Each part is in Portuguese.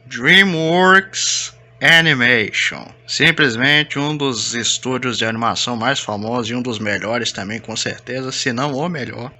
DreamWorks Animation, simplesmente um dos estúdios de animação mais famosos e um dos melhores também, com certeza, se não o melhor.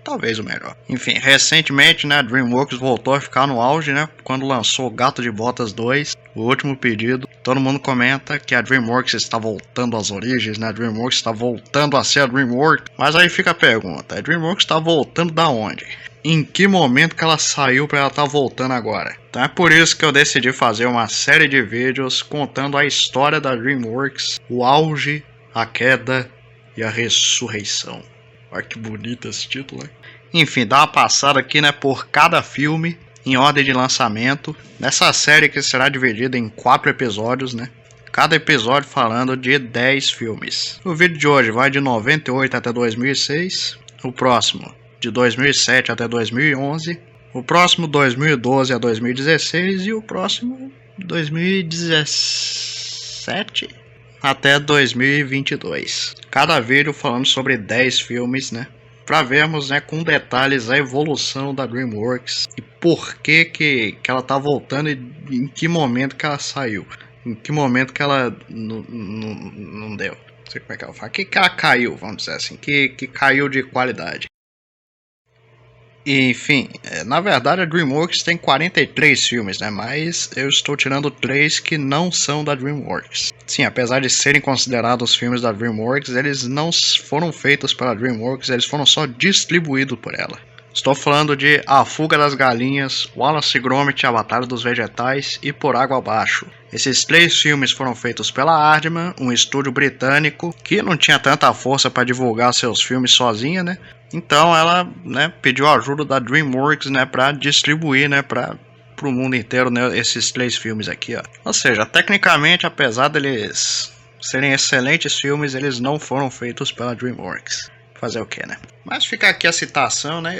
Talvez o melhor. Enfim, recentemente, né, a DreamWorks voltou a ficar no auge, né, quando lançou Gato de Botas 2, o último pedido. Todo mundo comenta que a DreamWorks está voltando às origens, né, a DreamWorks está voltando a ser a DreamWorks. Mas aí fica a pergunta, a DreamWorks está voltando da onde? Em que momento que ela saiu para ela estar voltando agora? Então é por isso que eu decidi fazer uma série de vídeos contando a história da DreamWorks, o auge, a queda e a ressurreição. Olha que bonito esse título, né? Enfim, dá uma passada aqui, né, por cada filme em ordem de lançamento. Nessa série que será dividida em 4 episódios, né? Cada episódio falando de 10 filmes. O vídeo de hoje vai de 98 até 2006. O próximo de 2007 até 2011. O próximo 2012 a 2016. E o próximo 2017 até 2022. Cada vídeo falando sobre 10 filmes, né? Para vermos, né, com detalhes a evolução da DreamWorks e por que ela tá voltando e em que momento que ela saiu. Em que momento que ela não deu. Não sei como é que ela fala. Que ela caiu, vamos dizer assim. Que caiu de qualidade. Enfim, na verdade a DreamWorks tem 43 filmes, né? Mas eu estou tirando 3 que não são da DreamWorks. Sim, apesar de serem considerados filmes da DreamWorks, eles não foram feitos pela DreamWorks, eles foram só distribuídos por ela. Estou falando de A Fuga das Galinhas, Wallace e Gromit, A Batalha dos Vegetais e Por Água Abaixo. Esses 3 filmes foram feitos pela Aardman, um estúdio britânico que não tinha tanta força para divulgar seus filmes sozinha, né? Então ela, né, pediu a ajuda da DreamWorks, né, para distribuir, né, para o mundo inteiro, né, esses 3 filmes aqui, ó. Ou seja, tecnicamente, apesar deles serem excelentes filmes, eles não foram feitos pela DreamWorks. Fazer o que, né? Mas fica aqui a citação, né?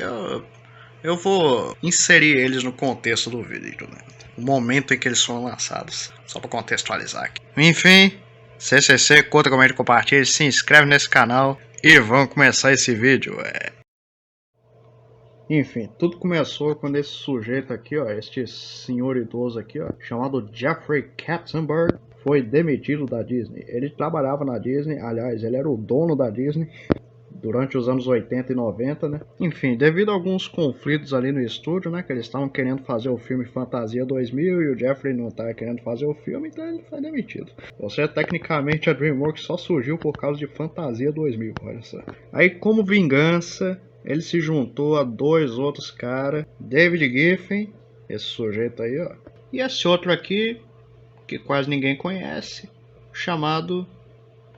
Eu vou inserir eles no contexto do vídeo, né? O momento em que eles foram lançados, só para contextualizar aqui. Enfim, CCC, curta, comente, compartilhe, se inscreve nesse canal e vamos começar esse vídeo. Enfim, tudo começou quando esse sujeito aqui, ó, este senhor idoso aqui, ó, chamado Jeffrey Katzenberg, foi demitido da Disney. Ele trabalhava na Disney, aliás, ele era o dono da Disney durante os anos 80 e 90, né? Enfim, devido a alguns conflitos ali no estúdio, né? Que eles estavam querendo fazer o filme Fantasia 2000 e o Jeffrey não estava querendo fazer o filme, então ele foi demitido. Ou seja, tecnicamente a DreamWorks só surgiu por causa de Fantasia 2000, olha só. Aí, como vingança, ele se juntou a 2 outros caras, David Giffen, esse sujeito aí, ó, e esse outro aqui, que quase ninguém conhece, chamado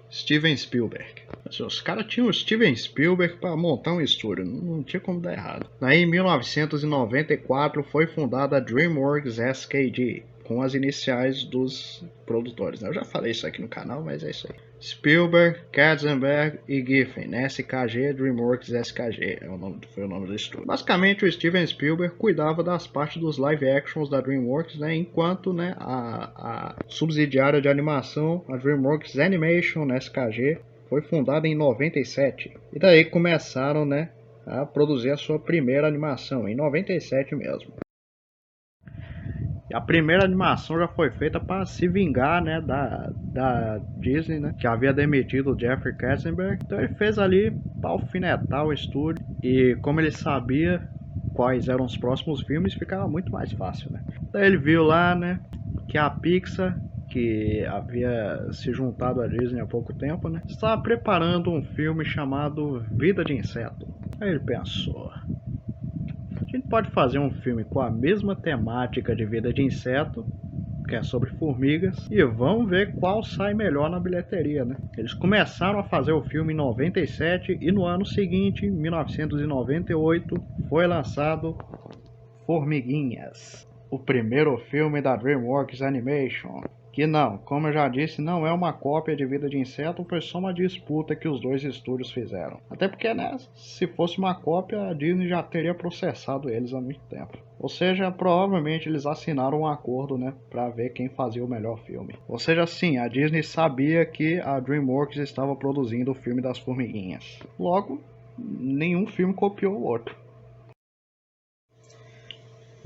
Steven Spielberg. Os caras tinham o Steven Spielberg para montar um estúdio, não tinha como dar errado. Aí, em 1994 foi fundada a DreamWorks SKG, com as iniciais dos produtores. Eu já falei isso aqui no canal, mas é isso aí. Spielberg, Katzenberg e Giffen, né? SKG, DreamWorks SKG, foi o nome do estúdio. Basicamente, o Steven Spielberg cuidava das partes dos live actions da DreamWorks, né? Enquanto, né, a subsidiária de animação, a DreamWorks Animation, né, SKG, foi fundada em 97. E daí começaram, né, a produzir a sua primeira animação, em 97 mesmo. E a primeira animação já foi feita para se vingar, né, da Disney, né, que havia demitido o Jeffrey Katzenberg. Então ele fez ali para alfinetar o estúdio. E como ele sabia quais eram os próximos filmes, ficava muito mais fácil, né. Então ele viu lá, né, que a Pixar, que havia se juntado à Disney há pouco tempo, né, estava preparando um filme chamado Vida de Inseto. Aí ele pensou: a gente pode fazer um filme com a mesma temática de Vida de Inseto, que é sobre formigas, e vamos ver qual sai melhor na bilheteria, né? Eles começaram a fazer o filme em 97 e no ano seguinte, em 1998, foi lançado Formiguinhas, o primeiro filme da DreamWorks Animation. Que não, como eu já disse, não é uma cópia de Vida de Inseto, foi só uma disputa que os 2 estúdios fizeram. Até porque, né, se fosse uma cópia, a Disney já teria processado eles há muito tempo. Ou seja, provavelmente eles assinaram um acordo, né, para ver quem fazia o melhor filme. Ou seja, sim, a Disney sabia que a DreamWorks estava produzindo o filme das formiguinhas. Logo, nenhum filme copiou o outro.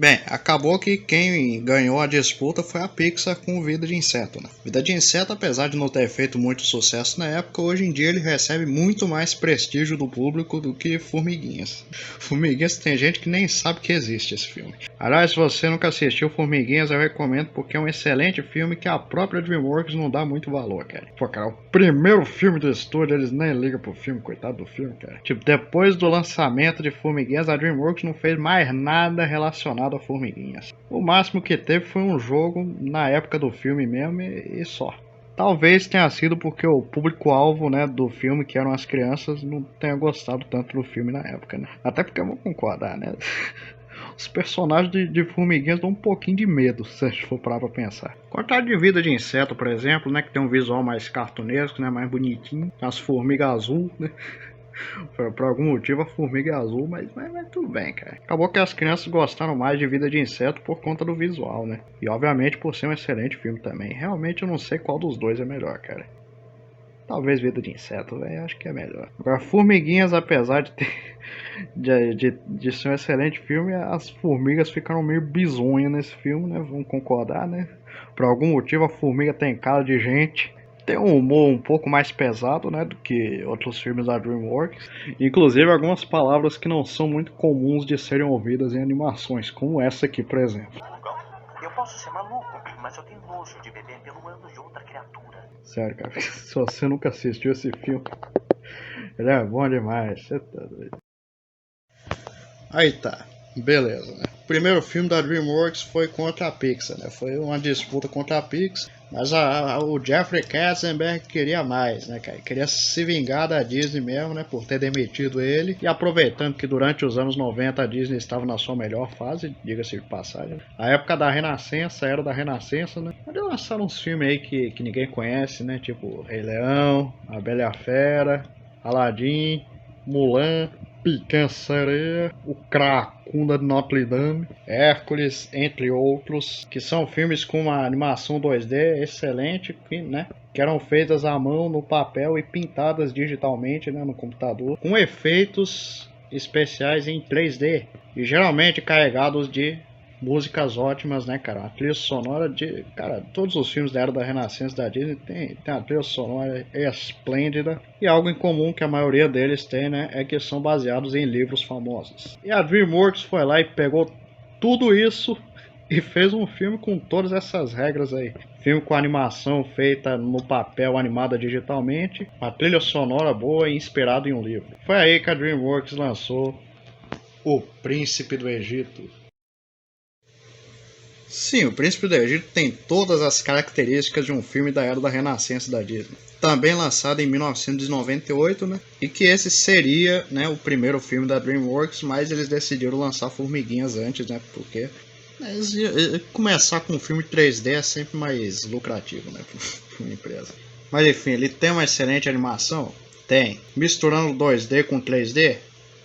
Bem, acabou que quem ganhou a disputa foi a Pixar com Vida de Inseto, né? Vida de Inseto, apesar de não ter feito muito sucesso na época, hoje em dia ele recebe muito mais prestígio do público do que Formiguinhas. Formiguinhas tem gente que nem sabe que existe esse filme. Aliás, se você nunca assistiu Formiguinhas, eu recomendo porque é um excelente filme que a própria DreamWorks não dá muito valor, cara. Pô, cara, o primeiro filme do estúdio, eles nem ligam pro filme, coitado do filme, cara. Tipo, depois do lançamento de Formiguinhas, a DreamWorks não fez mais nada relacionado a Formiguinhas. O máximo que teve foi um jogo na época do filme mesmo e só. Talvez tenha sido porque o público-alvo, né, do filme, que eram as crianças, não tenha gostado tanto do filme na época, né? Até porque vamos concordar, né? Os personagens de Formiguinhas dão um pouquinho de medo, se a gente for parar pra pensar. Contrário de Vida de Inseto, por exemplo, né, que tem um visual mais cartunesco, né, mais bonitinho. As formigas azul, né? Por algum motivo a formiga é azul, mas tudo bem, cara. Acabou que as crianças gostaram mais de Vida de Inseto por conta do visual, né? E obviamente por ser um excelente filme também. Realmente eu não sei qual dos dois é melhor, cara. Talvez Vida de Inseto, velho, acho que é melhor. Agora, Formiguinhas, apesar de ter de ser um excelente filme, as formigas ficaram meio bizonhas nesse filme, né? Vamos concordar, né? Por algum motivo a formiga tem cara de gente. Tem um humor um pouco mais pesado, né, do que outros filmes da DreamWorks. Inclusive algumas palavras que não são muito comuns de serem ouvidas em animações, como essa aqui, por exemplo. Eu posso ser maluco, mas eu tenho nojo de beber pelo ano de outra criatura. Sério, cara, se você nunca assistiu esse filme, ele é bom demais, você tá doido. Aí tá, beleza, né? O primeiro filme da DreamWorks foi contra a Pixar, né? Foi uma disputa contra a Pixar, mas o Jeffrey Katzenberg queria mais, né, cara? Queria se vingar da Disney mesmo, né? Por ter demitido ele. E aproveitando que durante os anos 90 a Disney estava na sua melhor fase, diga-se de passagem. A época da Renascença, a era da Renascença, né? Onde lançaram uns filmes aí que ninguém conhece, né? Tipo Rei Leão, A Bela e a Fera, Aladdin, Mulan, Picanha-Sereia, O Cracunda de Notre Dame, Hércules, entre outros, que são filmes com uma animação 2D excelente, né? Que eram feitas à mão no papel e pintadas digitalmente, né, no computador, com efeitos especiais em 3D e geralmente carregados de músicas ótimas, né, cara? A trilha sonora de... Cara, todos os filmes da Era da Renascença da Disney tem a trilha sonora esplêndida. E algo em comum que a maioria deles tem, né, é que são baseados em livros famosos. E a DreamWorks foi lá e pegou tudo isso e fez um filme com todas essas regras aí. Filme com animação feita no papel, animada digitalmente. Uma trilha sonora boa e inspirado em um livro. Foi aí que a DreamWorks lançou O Príncipe do Egito. Sim, O Príncipe do Egito tem todas as características de um filme da Era da Renascença da Disney. Também lançado em 1998, né? E que esse seria, né, o primeiro filme da DreamWorks, mas eles decidiram lançar Formiguinhas antes, né? Porque começar com um filme 3D é sempre mais lucrativo, né? Para uma empresa. Mas enfim, ele tem uma excelente animação? Tem. Misturando 2D com 3D?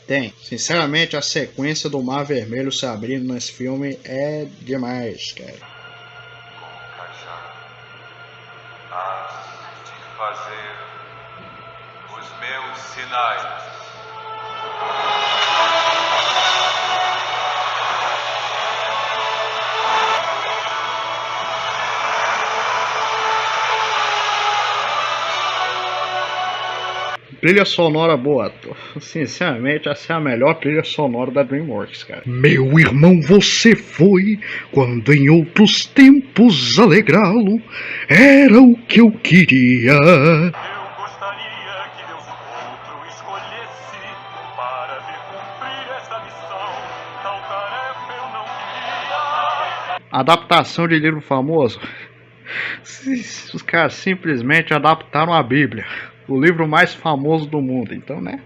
Tem. Sinceramente, a sequência do Mar Vermelho se abrindo nesse filme é demais, cara. Com Cajá, hás de fazer os meus sinais. Trilha sonora boa. Sinceramente, essa é a melhor trilha sonora da DreamWorks, cara. Meu irmão, você foi quando em outros tempos alegrá-lo era o que eu queria. Eu gostaria que Deus outro escolhesse para me cumprir esta missão. Tal tarefa eu não queria. Adaptação de livro famoso. Os caras simplesmente adaptaram a Bíblia. O livro mais famoso do mundo, então, né?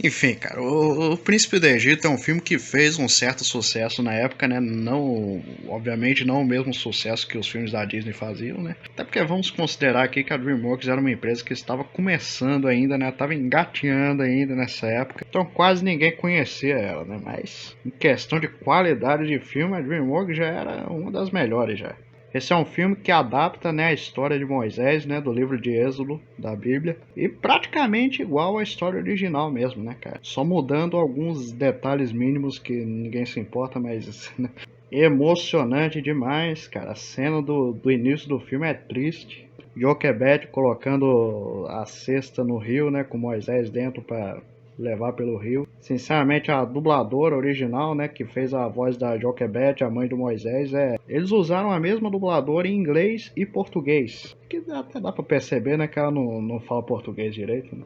Enfim, cara, o Príncipe do Egito é um filme que fez um certo sucesso na época, né? Não, obviamente não o mesmo sucesso que os filmes da Disney faziam, né? Até porque vamos considerar aqui que a DreamWorks era uma empresa que estava começando ainda, né? Estava engateando ainda nessa época, então quase ninguém conhecia ela, né? Mas em questão de qualidade de filme, a DreamWorks já era uma das melhores já. Esse é um filme que adapta, né, a história de Moisés, né, do livro de Êxodo da Bíblia, e praticamente igual à história original mesmo, né, cara? Só mudando alguns detalhes mínimos que ninguém se importa, mas né, emocionante demais, cara. A cena do início do filme é triste. Joquebed colocando a cesta no rio, né, com Moisés dentro para levar pelo rio. Sinceramente, a dubladora original, né, que fez a voz da Joquebed, a mãe do Moisés, eles usaram a mesma dubladora em inglês e português. Que até dá para perceber, né, que ela não fala português direito, né?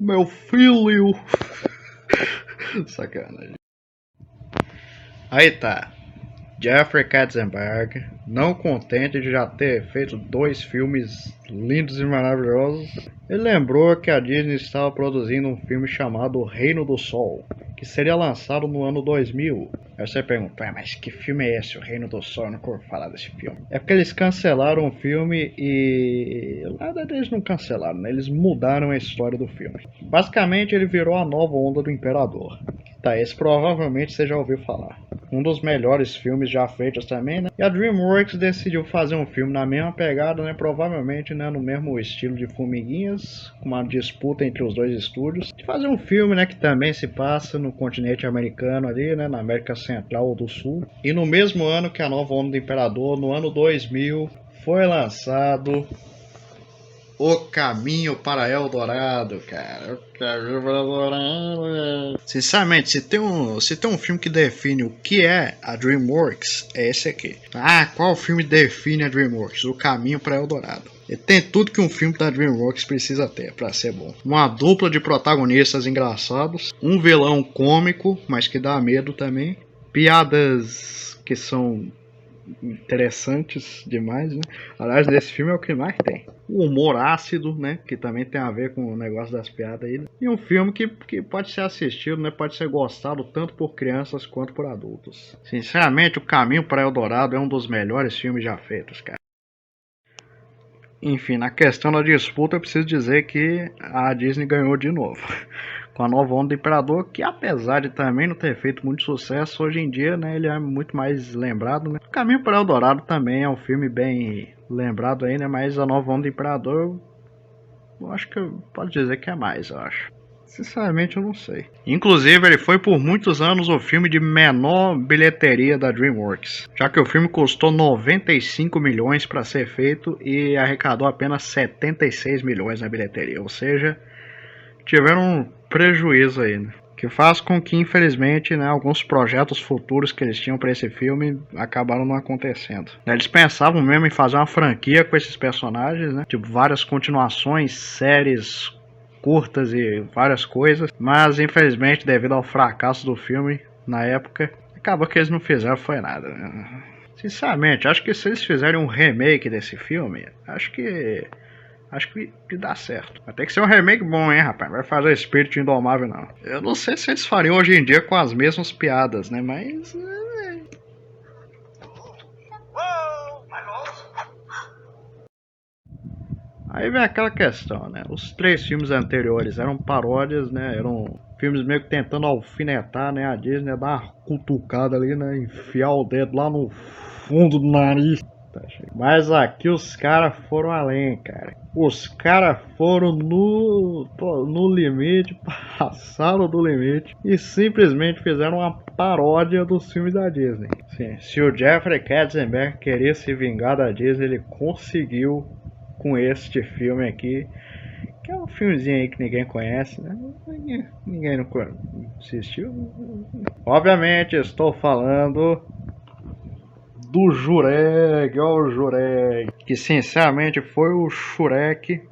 Meu filho! Sacanagem. Aí tá. Jeffrey Katzenberg, não contente de já ter feito 2 filmes lindos e maravilhosos, ele lembrou que a Disney estava produzindo um filme chamado O Reino do Sol, que seria lançado no ano 2000. Aí você pergunta, mas que filme é esse, O Reino do Sol? Eu nunca ouvi falar desse filme. É porque eles cancelaram o filme e... nada, eles não cancelaram, né? Eles mudaram a história do filme. Basicamente ele virou a nova onda do Imperador. Tá, esse provavelmente você já ouviu falar. Um dos melhores filmes já feitos também, né? E a DreamWorks decidiu fazer um filme na mesma pegada, né? Provavelmente, né, no mesmo estilo de Formiguinhas, com uma disputa entre os dois estúdios. De fazer um filme, né, que também se passa no continente americano ali, né, na América Central ou do Sul. E no mesmo ano que a nova onda do Imperador, no ano 2000, foi lançado O Caminho para Eldorado, cara. O Caminho para Eldorado. Sinceramente, se tem um filme que define o que é a DreamWorks, é esse aqui. Ah, qual filme define a DreamWorks? O Caminho para Eldorado. Ele tem tudo que um filme da DreamWorks precisa ter para ser bom. Uma dupla de protagonistas engraçados, um vilão cômico, mas que dá medo também, piadas que são interessantes demais, né? Aliás, nesse filme é o que mais tem. O humor ácido, né? Que também tem a ver com o negócio das piadas aí. E um filme que pode ser assistido, né? Pode ser gostado tanto por crianças quanto por adultos. Sinceramente, O Caminho para Eldorado é um dos melhores filmes já feitos, cara. Enfim, na questão da disputa, eu preciso dizer que a Disney ganhou de novo. Com a nova onda do Imperador, que apesar de também não ter feito muito sucesso, hoje em dia, né, ele é muito mais lembrado, né? O Caminho para Eldorado também é um filme bem lembrado aí, né? Mas a nova onda do Imperador, eu acho que pode dizer que é mais, eu acho. Sinceramente, eu não sei. Inclusive, ele foi por muitos anos o filme de menor bilheteria da DreamWorks, já que o filme custou 95 milhões para ser feito e arrecadou apenas 76 milhões na bilheteria, ou seja, tiveram um prejuízo aí, né? Que faz com que, infelizmente, né, alguns projetos futuros que eles tinham para esse filme acabaram não acontecendo. Eles pensavam mesmo em fazer uma franquia com esses personagens, né? Tipo, várias continuações, séries curtas e várias coisas, mas infelizmente, devido ao fracasso do filme na época, acabou que eles não fizeram foi nada, né? Sinceramente, acho que se eles fizerem um remake desse filme, acho que dá certo. Vai ter que ser um remake bom, hein, rapaz? Vai fazer Espírito Indomável, não. Eu não sei se eles fariam hoje em dia com as mesmas piadas, né? Mas... aí vem aquela questão, né? Os 3 filmes anteriores eram paródias, né? Eram filmes meio que tentando alfinetar, né? A Disney, dar uma cutucada ali, né? Enfiar o dedo lá no fundo do nariz. Mas aqui os caras foram além, cara. Os caras foram no limite, passaram do limite e simplesmente fizeram uma paródia dos filmes da Disney. Sim, se o Jeffrey Katzenberg queria se vingar da Disney, ele conseguiu com este filme aqui, que é um filmezinho aí que ninguém conhece, né? Ninguém não assistiu. Obviamente estou falando do Jurek, ó, o Jurek, que sinceramente foi o Shurek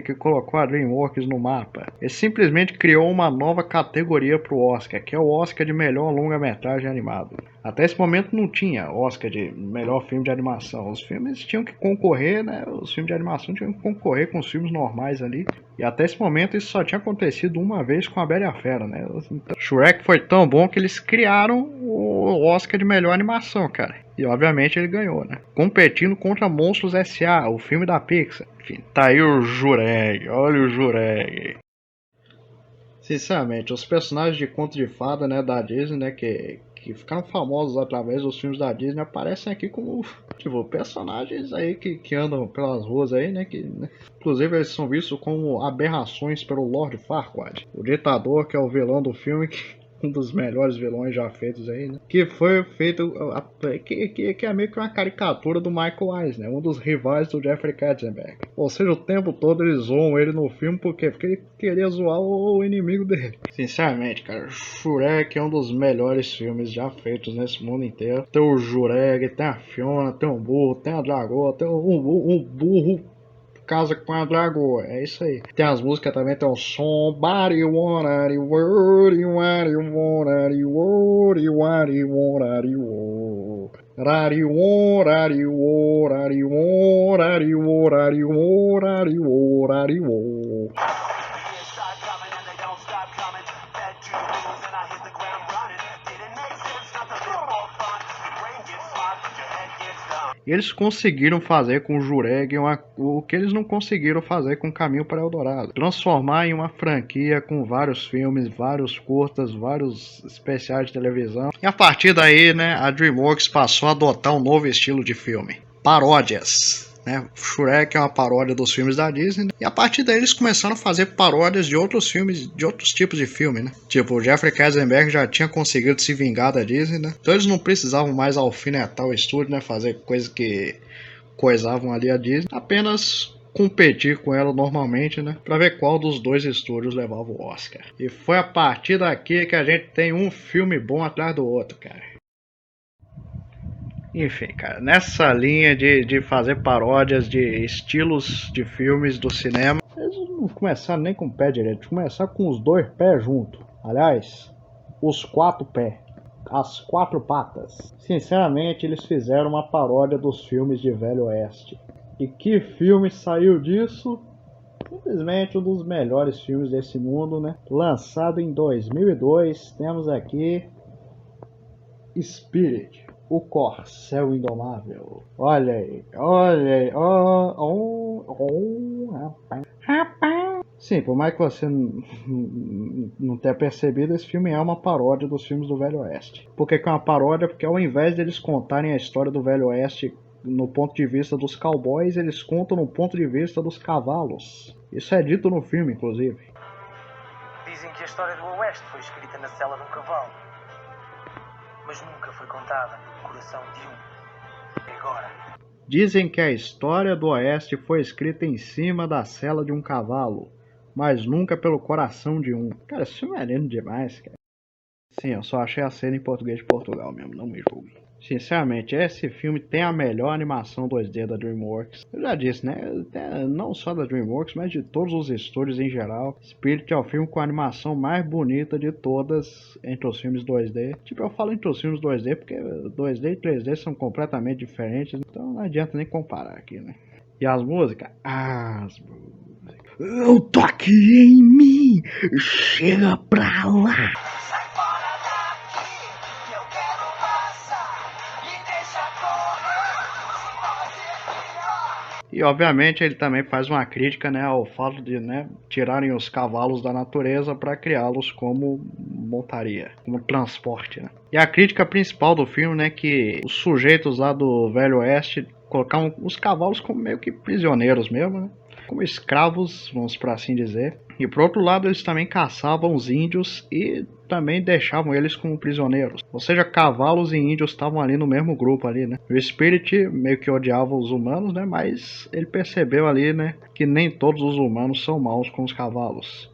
que colocou a DreamWorks no mapa. Ele simplesmente criou uma nova categoria pro Oscar, que é o Oscar de melhor longa-metragem animado. Até esse momento não tinha Oscar de melhor filme de animação. Os filmes tinham que concorrer, né? Os filmes de animação tinham que concorrer com os filmes normais ali. E até esse momento isso só tinha acontecido uma vez com a Bela e a Fera, né? Então, Shrek foi tão bom que eles criaram o Oscar de melhor animação, cara. E obviamente ele ganhou, né? Competindo contra Monstros S.A., o filme da Pixar. Enfim, tá aí o Jureg, olha o Jureg. Sinceramente, os personagens de conto de fada, né, da Disney, né, que ficaram famosos através dos filmes da Disney, aparecem aqui como, tipo, personagens aí que andam pelas ruas aí, né, né, inclusive eles são vistos como aberrações pelo Lord Farquaad, o ditador que é o vilão do filme, um dos melhores vilões já feitos aí, né? Que foi feito, que é meio que uma caricatura do Michael Eisner, um dos rivais do Jeffrey Katzenberg. Ou seja, o tempo todo eles zoam ele no filme, por quê? Porque ele queria zoar o inimigo dele. Sinceramente, cara, Shrek é um dos melhores filmes já feitos nesse mundo inteiro. Tem o Jureg, tem a Fiona, tem o burro, tem a Dragoa, tem um burro casa com a Dragoa, é isso aí. Tem as músicas também, tem o Somebody Wanna the World, you wanna the World, you wanna the World, you wanna. E eles conseguiram fazer com o Jureg o que eles não conseguiram fazer com o Caminho para Eldorado. Transformar em uma franquia com vários filmes, vários curtas, vários especiais de televisão. E a partir daí, né, a DreamWorks passou a adotar um novo estilo de filme. Paródias. Né? Shrek é uma paródia dos filmes da Disney, né? E a partir daí eles começaram a fazer paródias de outros filmes, de outros tipos de filme, né? Tipo, o Jeffrey Katzenberg já tinha conseguido se vingar da Disney, né? Então eles não precisavam mais alfinetar o estúdio, né? Fazer coisas que coisavam ali a Disney, apenas competir com ela normalmente, né? Pra ver qual dos dois estúdios levava o Oscar. E foi a partir daqui que a gente tem um filme bom atrás do outro, cara. Enfim, cara, nessa linha de fazer paródias de estilos de filmes do cinema, eles não começaram nem com o pé direito, começaram com os dois pés juntos. Aliás, os quatro pés, as quatro patas. Sinceramente, eles fizeram uma paródia dos filmes de Velho Oeste. E que filme saiu disso? Simplesmente um dos melhores filmes desse mundo, né? Lançado em 2002, temos aqui Spirit. O Corcel Indomável. Olha aí, rapaz. Sim, por mais que você não tenha percebido, esse filme é uma paródia dos filmes do Velho Oeste. Por que é uma paródia? Porque ao invés deles contarem a história do Velho Oeste no ponto de vista dos cowboys, eles contam no ponto de vista dos cavalos. Isso é dito no filme, inclusive. Dizem que a história do Oeste foi escrita na cela de um cavalo, mas nunca foi contada no coração de um. E agora? Dizem que a história do Oeste foi escrita em cima da sela de um cavalo, mas nunca pelo coração de um. Cara, esse filme é lindo demais, cara. Sim, eu só achei a cena em português de Portugal mesmo, não me julgue. Sinceramente, esse filme tem a melhor animação 2D da DreamWorks. Eu já disse, né? Não só da DreamWorks, mas de todos os estúdios em geral. Spirit é o filme com a animação mais bonita de todas entre os filmes 2D. Tipo, eu falo entre os filmes 2D porque 2D e 3D são completamente diferentes, então não adianta nem comparar aqui, né? E as músicas? As músicas. Eu tô aqui em mim! Chega pra lá! E obviamente ele também faz uma crítica, né, ao fato de, né, tirarem os cavalos da natureza para criá-los como montaria, como transporte, né? E a crítica principal do filme, né, que os sujeitos lá do Velho Oeste colocavam os cavalos como meio que prisioneiros mesmo, né? Como escravos, vamos por assim dizer. E por outro lado, eles também caçavam os índios e também deixavam eles como prisioneiros. Ou seja, cavalos e índios estavam ali no mesmo grupo ali, né? O Spirit meio que odiava os humanos, né? Mas ele percebeu ali, né, que nem todos os humanos são maus com os cavalos.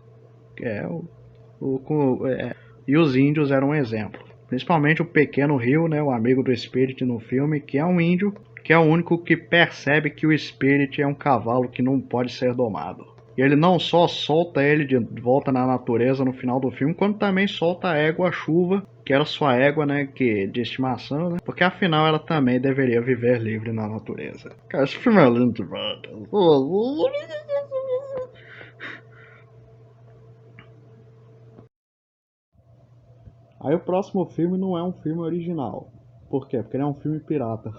E os índios eram um exemplo. Principalmente o pequeno Rio, né, o amigo do Spirit no filme, que é um índio, que é o único que percebe que o Spirit é um cavalo que não pode ser domado. E ele não só solta ele de volta na natureza no final do filme, quanto também solta a égua Chuva, que era sua égua, né, de estimação, né? Porque afinal ela também deveria viver livre na natureza. Cara, esse filme é lindo demais. Aí o próximo filme não é um filme original. Por quê? Porque ele é um filme pirata.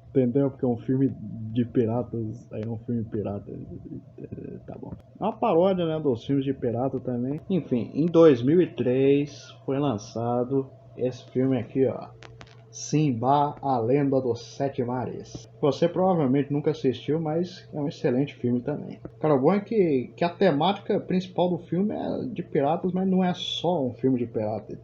Entendeu? Porque é um filme de piratas, aí é um filme pirata. Tá bom. É uma paródia, né, dos filmes de pirata também. Enfim, em 2003 foi lançado esse filme aqui, ó. Simba, a Lenda dos Sete Mares. Você provavelmente nunca assistiu, mas é um excelente filme também. Cara, o bom é que a temática principal do filme é de piratas, mas não é só um filme de pirata.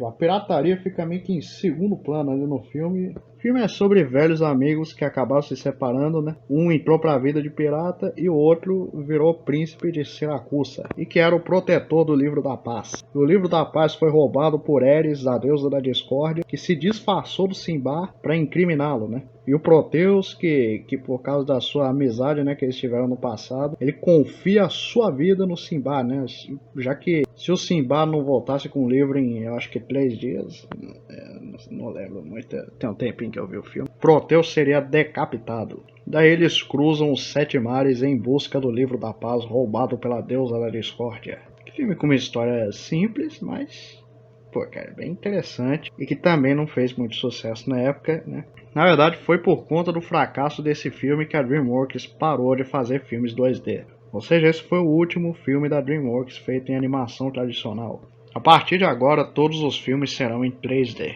A pirataria fica meio que em segundo plano ali no filme. O filme é sobre velhos amigos que acabaram se separando, né? Um entrou pra vida de pirata e o outro virou príncipe de Siracusa, e que era o protetor do Livro da Paz. O Livro da Paz foi roubado por Eris, a deusa da discórdia, que se disfarçou do Simba para incriminá-lo, né? E o Proteus, que por causa da sua amizade, né, que eles tiveram no passado, ele confia a sua vida no Simba, né? Já que se o Simba não voltasse com o livro em, eu acho que 3 dias, não lembro muito, tem um tempinho que eu vi o filme, Proteus seria decapitado. Daí eles cruzam os 7 mares em busca do Livro da Paz roubado pela deusa da discórdia. Filme com uma história simples, mas pô, cara, é bem interessante e que também não fez muito sucesso na época, né? Na verdade, foi por conta do fracasso desse filme que a DreamWorks parou de fazer filmes 2D. Ou seja, esse foi o último filme da DreamWorks feito em animação tradicional. A partir de agora, todos os filmes serão em 3D.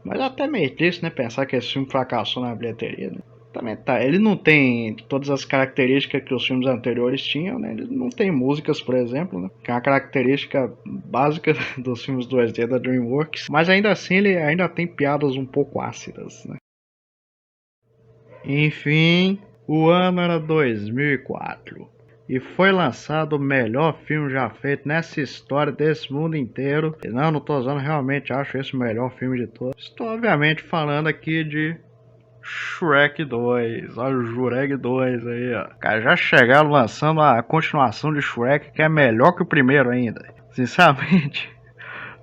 Mas é até meio triste, né, pensar que esse filme fracassou na bilheteria, né? Também tá, ele não tem todas as características que os filmes anteriores tinham, né? Ele não tem músicas, por exemplo, né? Que é uma característica básica dos filmes 2D da DreamWorks. Mas ainda assim ele ainda tem piadas um pouco ácidas, né? Enfim, o ano era 2004 e foi lançado o melhor filme já feito nessa história desse mundo inteiro. E não tô usando, realmente acho esse o melhor filme de todos. Estou obviamente falando aqui de Shrek 2, olha o Jureg 2 aí, ó. Cara, já chegaram lançando a continuação de Shrek, que é melhor que o primeiro ainda. Sinceramente,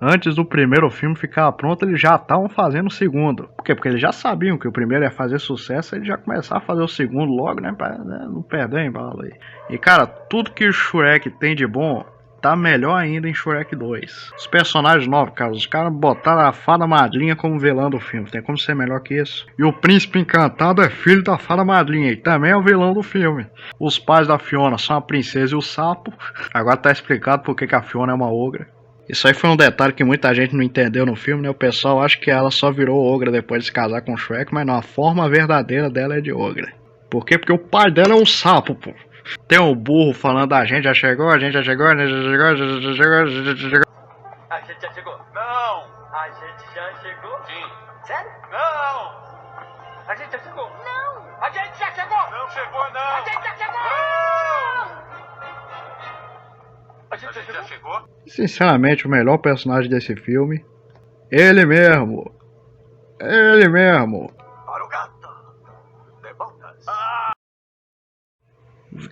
antes do primeiro filme ficar pronto, eles já estavam fazendo o segundo. Por quê? Porque eles já sabiam que o primeiro ia fazer sucesso, eles já começaram a fazer o segundo logo, né? Pra não perder embalo aí. E cara, tudo que o Shrek tem de bom tá melhor ainda em Shrek 2. Os personagens novos, cara, os caras botaram a fada madrinha como vilão do filme. Tem como ser melhor que isso? E o príncipe encantado é filho da fada madrinha e também é o vilão do filme. Os pais da Fiona são a princesa e o sapo. Agora tá explicado porque que a Fiona é uma ogra. Isso aí foi um detalhe que muita gente não entendeu no filme, né? O pessoal acha que ela só virou ogra depois de se casar com o Shrek, mas não, a forma verdadeira dela é de ogra. Por quê? Porque o pai dela é um sapo, pô. Tem um burro falando, a gente já chegou, a gente já chegou, a gente já chegou, a gente já chegou, a gente já chegou. A gente já chegou. Não! A gente já chegou? Sim. Sério? Não! A gente já chegou? Não! A gente já chegou! Não chegou, não! A gente já chegou! A gente já chegou? Sinceramente, o melhor personagem desse filme, ele mesmo. Ele mesmo. Para o gato! De botas!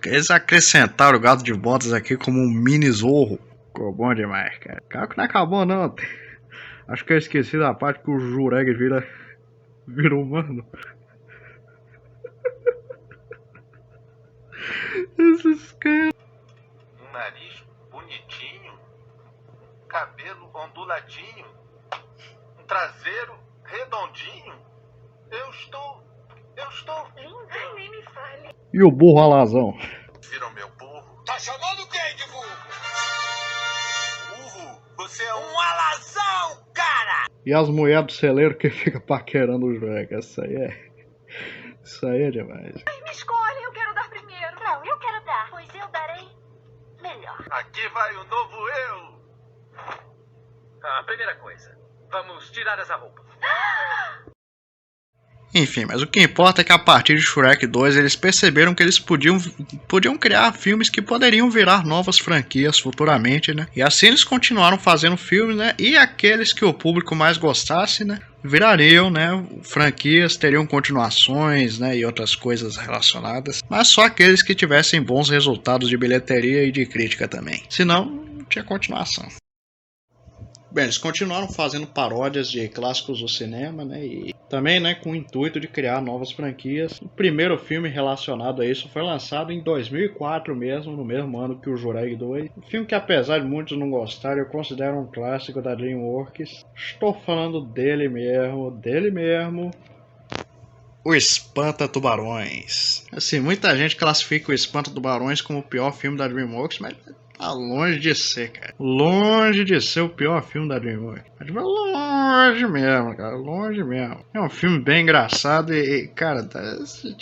Eles acrescentaram o gato de botas aqui como um mini Zorro. Ficou bom demais, cara. Claro que não acabou, não. Acho que eu esqueci da parte que o Jureg vira humano. Esses caras. Um nariz bonitinho, cabelo onduladinho, um traseiro redondinho. Eu estou lindo. Ai, nem me fale. E o burro alazão. Viram meu burro? Tá chamando quem de burro? Burro, você é Um alazão, cara! E as mulheres do celeiro que fica paquerando o Jureg. Isso aí é demais. Ai, me escolhe, eu quero dar primeiro. Não, eu quero dar, pois eu darei melhor. Aqui vai o novo eu. A primeira coisa, vamos tirar essa roupa. Enfim, mas o que importa é que a partir de Shrek 2 eles perceberam que eles podiam criar filmes que poderiam virar novas franquias futuramente, né? E assim eles continuaram fazendo filmes, né? E aqueles que o público mais gostasse, né? Virariam, né? Franquias, teriam continuações, né? E outras coisas relacionadas. Mas só aqueles que tivessem bons resultados de bilheteria e de crítica também. Senão, não tinha continuação. Bem, eles continuaram fazendo paródias de clássicos do cinema, né, e também, né, com o intuito de criar novas franquias. O primeiro filme relacionado a isso foi lançado em 2004 mesmo, no mesmo ano que o Jureg 2. Um filme que, apesar de muitos não gostarem, eu considero um clássico da DreamWorks. Estou falando dele mesmo. O Espanta-Tubarões. Assim, muita gente classifica o Espanta-Tubarões como o pior filme da DreamWorks, mas tá longe de ser, cara. Longe de ser o pior filme da DreamWorks. Longe mesmo, cara. Longe mesmo. É um filme bem engraçado e cara, se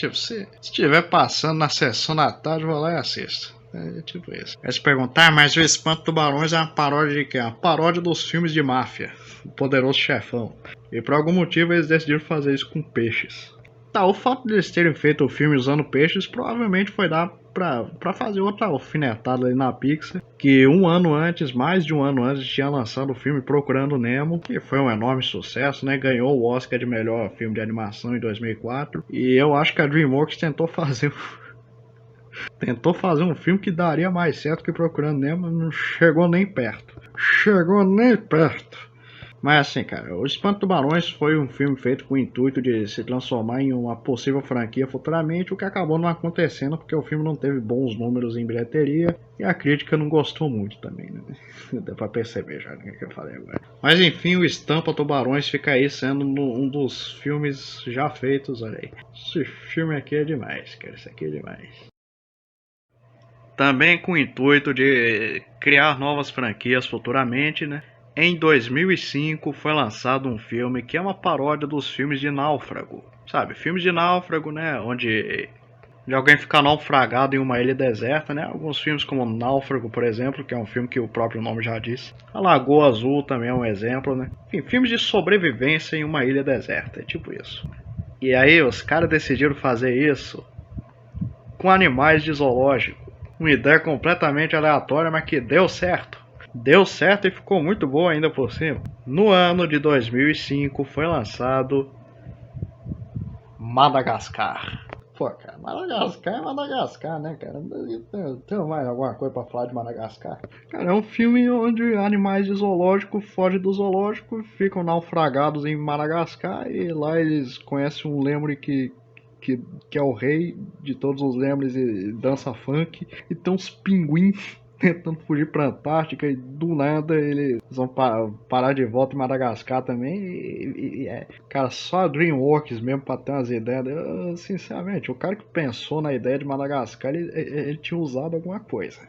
estiver passando na sessão da tarde, eu vou lá e assisto. É tipo isso. Vai se perguntar, mas o Espanta-Tubarões é uma paródia de quê? Uma paródia dos filmes de máfia. O Poderoso Chefão. E por algum motivo eles decidiram fazer isso com peixes. Tá, o fato de eles terem feito o filme usando peixes provavelmente foi dar pra fazer outra alfinetada ali na Pixar, que mais de um ano antes, tinha lançado o filme Procurando Nemo, que foi um enorme sucesso, né? Ganhou o Oscar de melhor filme de animação em 2004. E eu acho que a DreamWorks tentou fazer um filme que daria mais certo que Procurando Nemo, não chegou nem perto. Mas assim, cara, O Espanta-Tubarões foi um filme feito com o intuito de se transformar em uma possível franquia futuramente, o que acabou não acontecendo porque o filme não teve bons números em bilheteria e a crítica não gostou muito também, né? Deu pra perceber já o que eu falei agora. Mas enfim, o Espanta-Tubarões fica aí sendo um dos filmes já feitos, olha aí. Esse filme aqui é demais, cara, isso aqui é demais. Também com o intuito de criar novas franquias futuramente, né? Em 2005 foi lançado um filme que é uma paródia dos filmes de náufrago. Sabe, filmes de náufrago, né? Onde alguém fica naufragado em uma ilha deserta, né? Alguns filmes como Náufrago, por exemplo, que é um filme que o próprio nome já diz. A Lagoa Azul também é um exemplo, né? Enfim, filmes de sobrevivência em uma ilha deserta, é tipo isso. E aí os caras decidiram fazer isso com animais de zoológico. Uma ideia completamente aleatória, mas que deu certo. Deu certo e ficou muito boa ainda por cima. No ano de 2005 foi lançado Madagascar. Pô, cara, Madagascar é Madagascar, né, cara? Tem mais alguma coisa pra falar de Madagascar? Cara, é um filme onde animais de zoológico fogem do zoológico, ficam naufragados em Madagascar e lá eles conhecem um lembre que é o rei de todos os lembres e dança funk. E tem uns pinguins tentando fugir pra Antártica e do nada eles vão parar de volta em Madagascar também cara, só a DreamWorks mesmo pra ter umas ideias. Sinceramente, o cara que pensou na ideia de Madagascar, ele tinha usado alguma coisa.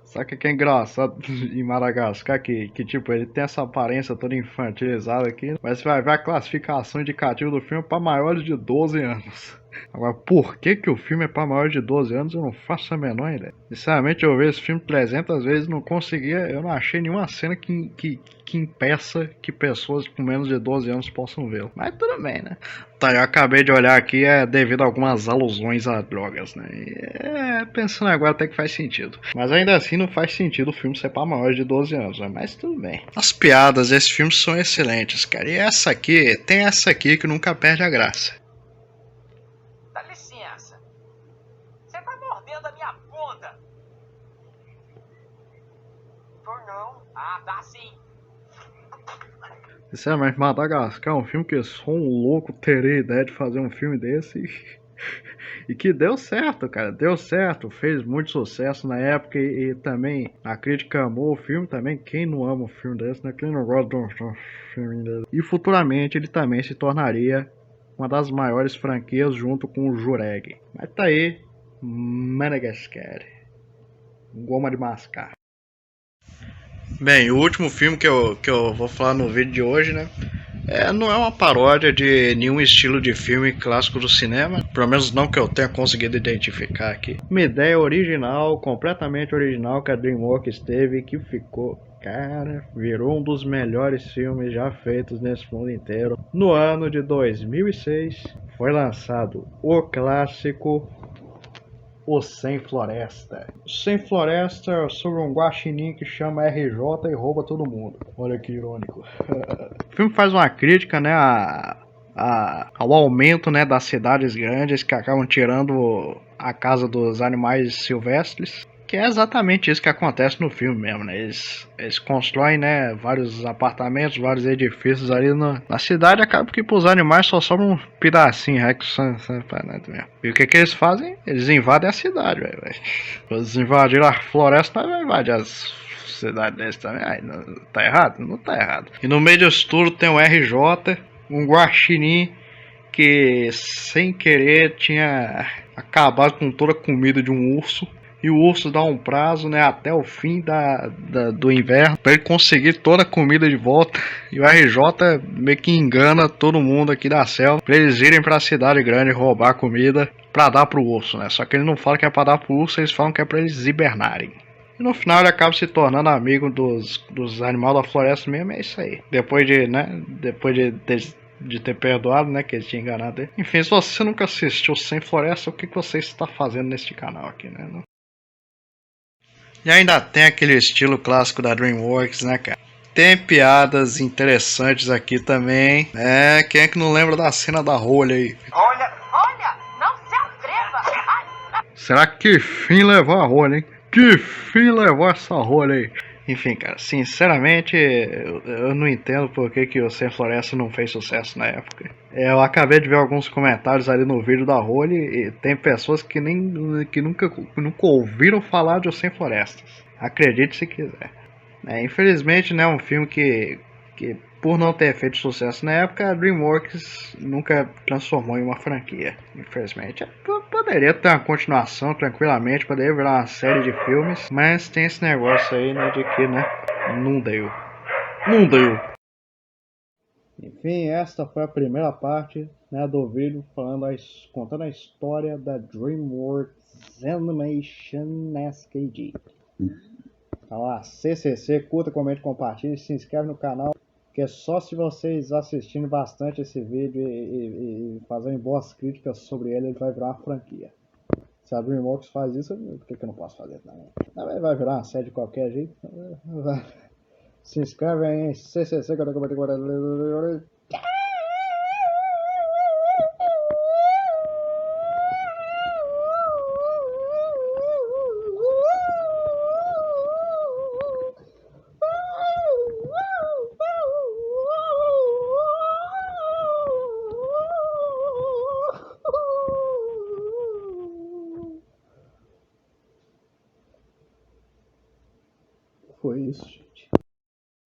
Sabe o que é engraçado em Madagascar? Que tipo, ele tem essa aparência toda infantilizada aqui, mas você vai ver a classificação indicativa do filme para maiores de 12 anos. Agora, por que o filme é para maiores de 12 anos, eu não faço a menor ideia. Sinceramente, eu vi esse filme 300 vezes e eu não achei nenhuma cena que impeça que pessoas com menos de 12 anos possam vê-lo. Mas tudo bem, né? Tá, eu acabei de olhar aqui, é devido a algumas alusões a drogas, né? Pensando agora até que faz sentido. Mas ainda assim não faz sentido o filme ser para maiores de 12 anos, né? Mas tudo bem. As piadas desse filme são excelentes, cara. E tem essa aqui que nunca perde a graça. Dá licença. Você tá mordendo a minha bunda. Tô não. Ah, tá sim. Sinceramente, Madagascar é um filme que só um louco teria ideia de fazer um filme desse e que deu certo, cara, deu certo, fez muito sucesso na época e também a crítica amou o filme também. Quem não ama um filme desse, né? Quem não gosta de um filme desse? E futuramente ele também se tornaria uma das maiores franquias junto com o Jureg. Mas tá aí, Madagascar, goma de mascar. Bem, o último filme que eu vou falar no vídeo de hoje, né? Não é uma paródia de nenhum estilo de filme clássico do cinema, pelo menos não que eu tenha conseguido identificar aqui. Uma ideia original, completamente original que a DreamWorks teve, que ficou, cara, virou um dos melhores filmes já feitos nesse mundo inteiro. No ano de 2006 foi lançado o clássico O Sem Floresta. O Sem Floresta é sobre um guaxinim que chama RJ e rouba todo mundo. Olha que irônico. O filme faz uma crítica, né, ao aumento, né, das cidades grandes que acabam tirando a casa dos animais silvestres. Que é exatamente isso que acontece no filme mesmo, né? Eles constroem, né, vários apartamentos, vários edifícios ali na cidade, acaba que pros animais só sobra um pedacinho, mesmo. E o que eles fazem? Eles invadem a cidade, velho. Eles invadiram a floresta, vai invadir as cidades deles também. Aí, tá errado? Não tá errado. E no meio disso tudo tem um RJ, um guaxinim, que sem querer tinha acabado com toda a comida de um urso. E o urso dá um prazo, né, até o fim do inverno para ele conseguir toda a comida de volta. E o RJ meio que engana todo mundo aqui da selva para eles irem para a cidade grande roubar comida para dar pro urso, né? Só que ele não fala que é para dar pro urso, eles falam que é para eles hibernarem. E no final ele acaba se tornando amigo dos animais da floresta mesmo, é isso aí. Depois de ter perdoado, né, que ele tinha enganado ele. Enfim, se você nunca assistiu Sem Floresta, o que você está fazendo neste canal aqui, né? E ainda tem aquele estilo clássico da DreamWorks, né, cara? Tem piadas interessantes aqui também. Quem é que não lembra da cena da rolha aí? Olha, não se atreva. Ai. Será que fim levou a rolha, hein? Que fim levou essa rolha aí? Enfim, cara, sinceramente, eu não entendo por que o Sem Floresta não fez sucesso na época. Eu acabei de ver alguns comentários ali no vídeo da Rolly e tem pessoas que nunca ouviram falar de O Sem Florestas. Acredite se quiser. Infelizmente, né, um filme que por não ter feito sucesso na época, a DreamWorks nunca transformou em uma franquia. Infelizmente, poderia ter uma continuação tranquilamente, poderia virar uma série de filmes, mas tem esse negócio aí, né, de que, né, não deu. Enfim, esta foi a primeira parte, né, do vídeo contando a história da DreamWorks Animation SKG. Então lá, CCC, curta, comente, compartilhe, se inscreve no canal, que é só se vocês assistirem bastante esse vídeo e fazerem boas críticas sobre ele vai virar uma franquia. Se a DreamWorks faz isso, por que eu não posso fazer também? Vai virar uma série de qualquer jeito. Se inscreve aí em CCC, que eu comentei. Foi isso, gente.